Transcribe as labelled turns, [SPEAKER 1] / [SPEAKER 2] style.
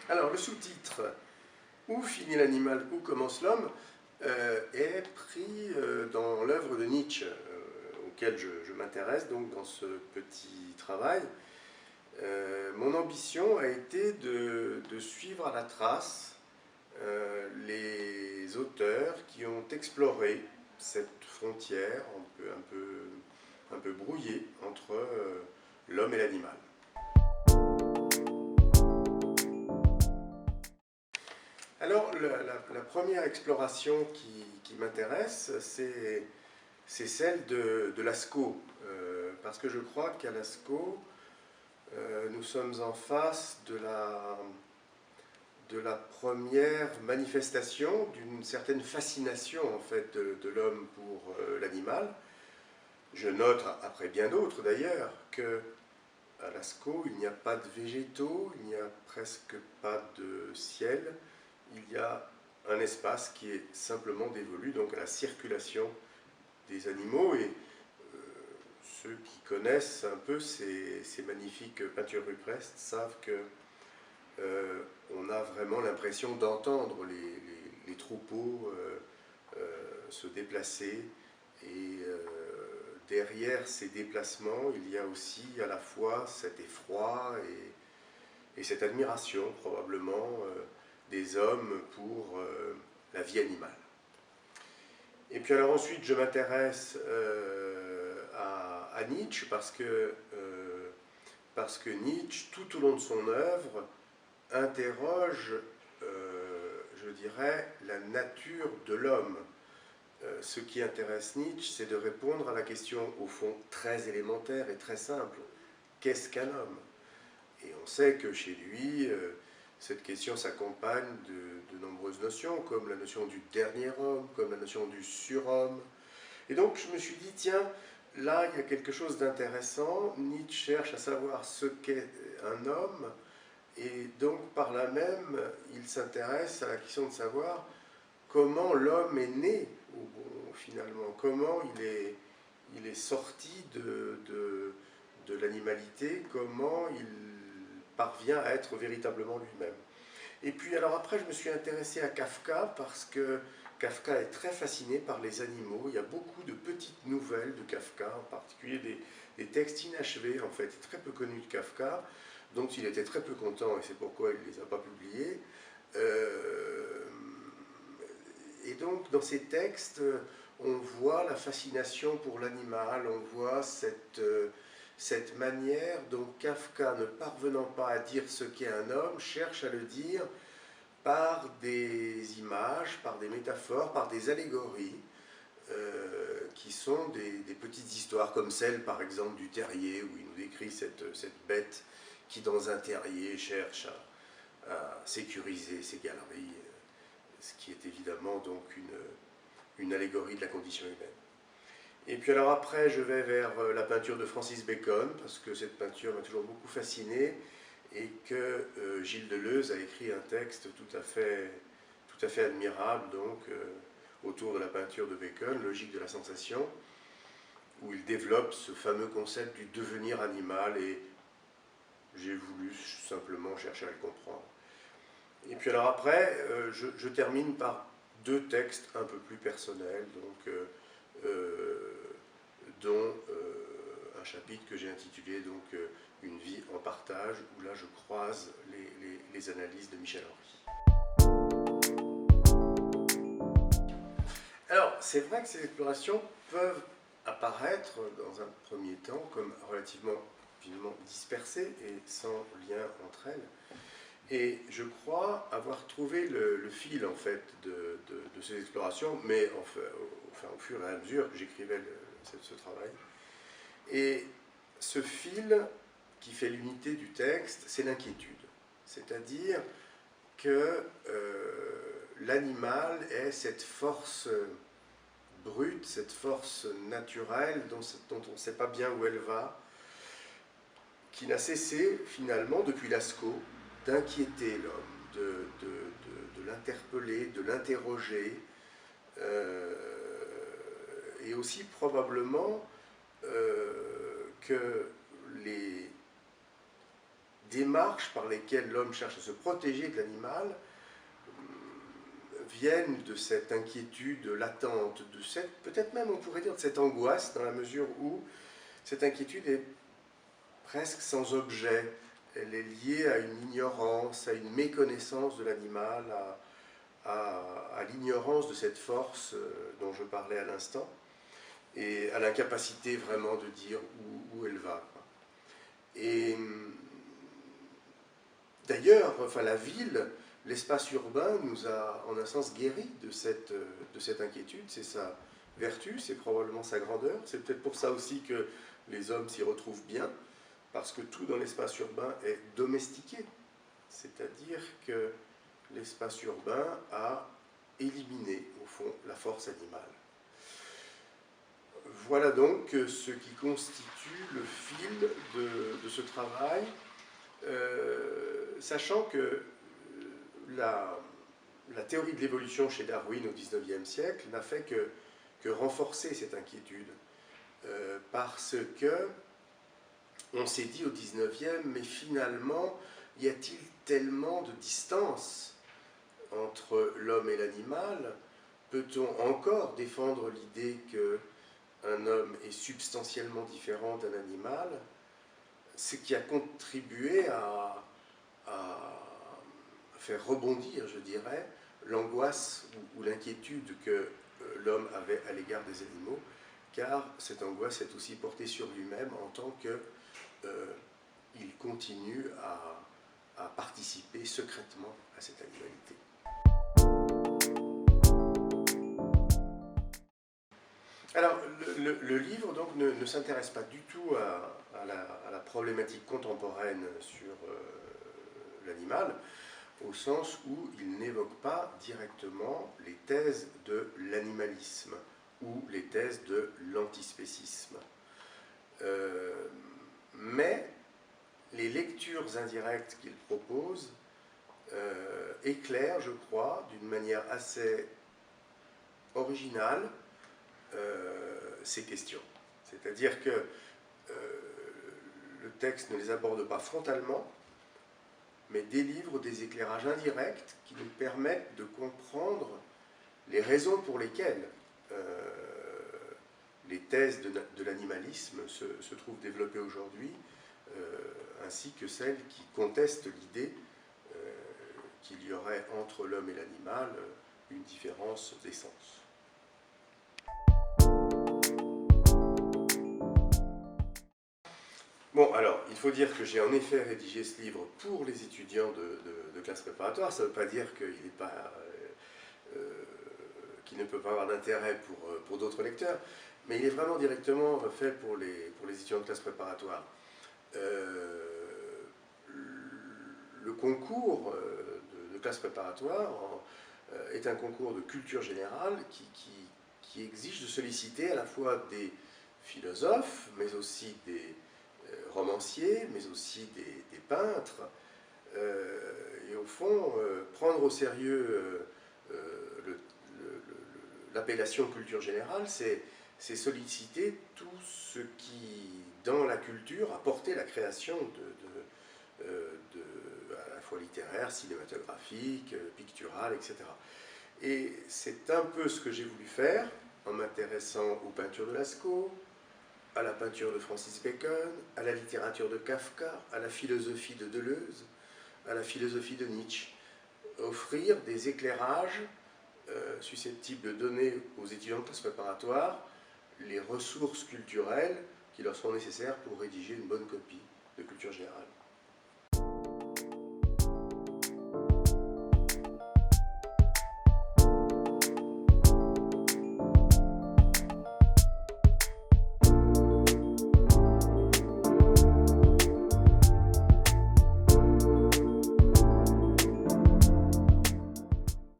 [SPEAKER 1] Alors, le sous-titre « Où finit l'animal, où commence l'homme » est pris dans l'œuvre de Nietzsche, auquel je m'intéresse donc dans ce petit travail. Mon ambition a été de suivre à la trace les auteurs qui ont exploré cette frontière un peu brouillée entre l'homme et l'animal. Alors, la première exploration qui m'intéresse, c'est celle de Lascaux, parce que je crois qu'à Lascaux, nous sommes en face de la première manifestation d'une certaine fascination en fait, de l'homme pour l'animal. Je note, après bien d'autres d'ailleurs, que à Lascaux, il n'y a pas de végétaux, il n'y a presque pas de ciel, il y a un espace qui est simplement dévolu donc à la circulation des animaux. Et ceux qui connaissent un peu ces magnifiques peintures rupestres savent que on a vraiment l'impression d'entendre les troupeaux se déplacer, et derrière ces déplacements, il y a aussi à la fois cet effroi et cette admiration probablement des hommes pour la vie animale. Et puis alors ensuite je m'intéresse à Nietzsche parce que Nietzsche, tout au long de son œuvre, interroge, je dirais, la nature de l'homme. Ce qui intéresse Nietzsche, c'est de répondre à la question, au fond, très élémentaire et très simple. Qu'est-ce qu'un homme? Et on sait que chez lui, cette question s'accompagne de nombreuses notions, comme la notion du dernier homme, comme la notion du surhomme. Et donc je me suis dit, tiens, là il y a quelque chose d'intéressant. Nietzsche cherche à savoir ce qu'est un homme, et donc par là même, il s'intéresse à la question de savoir comment l'homme est né, finalement, comment il est sorti de l'animalité, comment il parvient à être véritablement lui-même. Et puis alors après, je me suis intéressé à Kafka parce que Kafka est très fasciné par les animaux. Il y a beaucoup de petites nouvelles de Kafka, en particulier des textes inachevés, en fait, très peu connus de Kafka, dont il était très peu content, et c'est pourquoi il ne les a pas publiés. Et donc, dans ces textes, on voit la fascination pour l'animal, on voit cette manière dont Kafka, ne parvenant pas à dire ce qu'est un homme, cherche à le dire par des images, par des métaphores, par des allégories, qui sont des petites histoires, comme celle, par exemple, du terrier, où il nous décrit cette bête qui, dans un terrier, cherche à sécuriser ses galeries, ce qui est évidemment donc une allégorie de la condition humaine. Et puis alors après, je vais vers la peinture de Francis Bacon, parce que cette peinture m'a toujours beaucoup fasciné, et que Gilles Deleuze a écrit un texte tout à fait admirable, donc, autour de la peinture de Bacon, Logique de la sensation, où il développe ce fameux concept du devenir animal, et j'ai voulu simplement chercher à le comprendre. Et puis alors après, je termine par deux textes un peu plus personnels, donc, dont un chapitre que j'ai intitulé donc, Une vie en partage, où là je croise les analyses de Michel Henry. Alors, c'est vrai que ces explorations peuvent apparaître dans un premier temps comme relativement finalement dispersées et sans lien entre elles. Et je crois avoir trouvé le fil en fait de ces explorations, mais enfin, au fur et à mesure que j'écrivais ce travail. Et ce fil qui fait l'unité du texte, c'est l'inquiétude. C'est-à-dire que l'animal est cette force brute, cette force naturelle dont on ne sait pas bien où elle va, qui n'a cessé finalement depuis Lascaux d'inquiéter l'homme, de l'interpeller, de l'interroger, et aussi probablement que démarches par lesquelles l'homme cherche à se protéger de l'animal viennent de cette inquiétude latente, de cette, peut-être même on pourrait dire de cette angoisse, dans la mesure où cette inquiétude est presque sans objet. Elle est liée à une ignorance, à une méconnaissance de l'animal, à l'ignorance de cette force dont je parlais à l'instant, et à l'incapacité vraiment de dire où elle va. Et d'ailleurs, enfin, la ville, l'espace urbain nous a en un sens guéri de cette inquiétude. C'est sa vertu, c'est probablement sa grandeur. C'est peut-être pour ça aussi que les hommes s'y retrouvent bien, parce que tout dans l'espace urbain est domestiqué. C'est-à-dire que l'espace urbain a éliminé, au fond, la force animale. Voilà donc ce qui constitue le fil de ce travail, sachant que la théorie de l'évolution chez Darwin au XIXe siècle n'a fait que renforcer cette inquiétude, parce que on s'est dit au XIXe, mais finalement, y a-t-il tellement de distance entre l'homme et l'animal? Peut-on encore défendre l'idée qu'un homme est substantiellement différent d'un animal? Ce qui a contribué à faire rebondir, je dirais, l'angoisse ou l'inquiétude que l'homme avait à l'égard des animaux, car cette angoisse est aussi portée sur lui-même en tant qu'il continue à participer secrètement à cette animalité. Alors, le livre donc, ne s'intéresse pas du tout à la problématique contemporaine sur l'animal, au sens où il n'évoque pas directement les thèses de l'animalisme ou les thèses de l'antispécisme. Mais les lectures indirectes qu'il propose éclairent, je crois, d'une manière assez originale, ces questions. C'est-à-dire que le texte ne les aborde pas frontalement, mais délivre des éclairages indirects qui nous permettent de comprendre les raisons pour lesquelles les thèses de l'animalisme se trouvent développées aujourd'hui, ainsi que celles qui contestent l'idée qu'il y aurait entre l'homme et l'animal une différence d'essence. Bon, alors, il faut dire que j'ai en effet rédigé ce livre pour les étudiants de classe préparatoire. Ça ne veut pas dire qu'il ne peut pas avoir d'intérêt pour d'autres lecteurs, mais il est vraiment directement fait pour les étudiants de classe préparatoire. Le concours de classe préparatoire est un concours de culture générale qui exige de solliciter à la fois des philosophes, mais aussi des romanciers, mais aussi des peintres, et au fond, prendre au sérieux l'appellation culture générale, c'est solliciter tout ce qui, dans la culture, a porté la création à la fois littéraire, cinématographique, picturale, etc. Et c'est un peu ce que j'ai voulu faire en m'intéressant aux peintures de Lascaux, à la peinture de Francis Bacon, à la littérature de Kafka, à la philosophie de Deleuze, à la philosophie de Nietzsche. Offrir des éclairages susceptibles de donner aux étudiants de classe préparatoire les ressources culturelles qui leur sont nécessaires pour rédiger une bonne copie